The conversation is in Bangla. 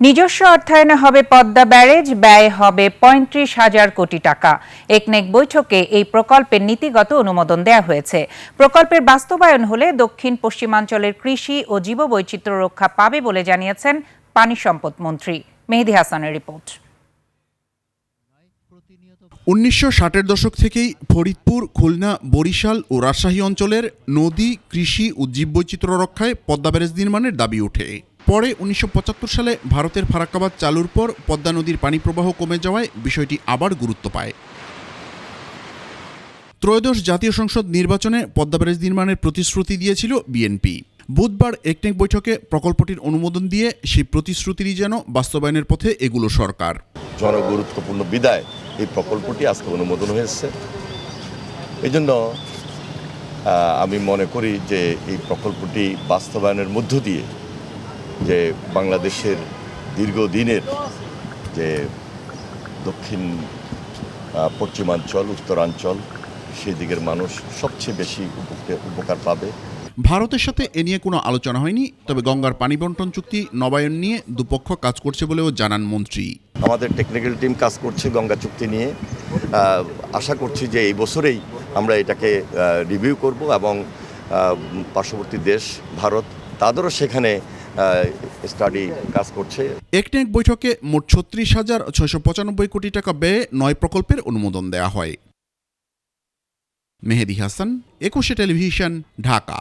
নিজস্ব অর্থায়নে হবে পদ্মা ব্যারেজ, ব্যয় হবে ৩৫,০০০ কোটি টাকা। একনেক বৈঠকে এই প্রকল্পের নীতিগত অনুমোদন দেওয়া হয়েছে। প্রকল্পের বাস্তবায়ন হলে দক্ষিণ পশ্চিমাঞ্চলের কৃষি ও জীববৈচিত্র্য রক্ষা পাবে বলে জানিয়েছেন পানি সম্পদ মন্ত্রী। মেহেদী হাসানের রিপোর্ট। ১৯৬০-এর দশক থেকেই ফরিদপুর, খুলনা, বরিশাল ও রাজশাহী অঞ্চলের নদী, কৃষি ও জীববৈচিত্র্য রক্ষায় পদ্মা ব্যারেজ নির্মাণের দাবি ওঠে। পরে ১৯৭৫ সালে ভারতের ফারাক্কাবাদ চালুর পর পদ্মা নদীর পানি প্রবাহ কমে যাওয়ায় বিষয়টি আবার গুরুত্ব পায়। ত্রয়োদশ জাতীয় সংসদ নির্বাচনে পদ্মা ব্যারেজ নির্মাণের প্রতিশ্রুতি দিয়েছিল বিএনপি। বুধবার একনেক বৈঠকে প্রকল্পটির অনুমোদন দিয়ে সেই প্রতিশ্রুতিরই যেন বাস্তবায়নের পথে এগুলো সরকার। জনগুরুত্বপূর্ণ বিদায় এই প্রকল্পটি আজকে অনুমোদন হয়েছে। এই জন্য আমি মনে করি যে এই প্রকল্পটি বাস্তবায়নের মধ্য দিয়ে যে বাংলাদেশের দীর্ঘদিনের যে দক্ষিণ পশ্চিমাঞ্চল, উত্তরাঞ্চল, সেই দিকের মানুষ সবচেয়ে বেশি উপকার পাবে। ভারতের সাথে এ নিয়ে কোনো আলোচনা হয়নি, তবে গঙ্গার পানি বন্টন চুক্তি নবায়ন নিয়ে দুপক্ষ কাজ করছে বলেও জানান মন্ত্রী। আমাদের টেকনিক্যাল টিম কাজ করছে গঙ্গা চুক্তি নিয়ে। আশা করছি যে এই বছরেই আমরা এটাকে রিভিউ করব এবং পার্শ্ববর্তী দেশ ভারত তাদেরও সেখানে স্টাডি কাজ করছে। একনেক বৈঠকে মোট ৩৬,৬৯৫ কোটি টাকা ব্যয়ে ৯ প্রকল্পের অনুমোদন দেওয়া হয়। মেহেদী হাসান, ২১ টেলিভিশন, ঢাকা।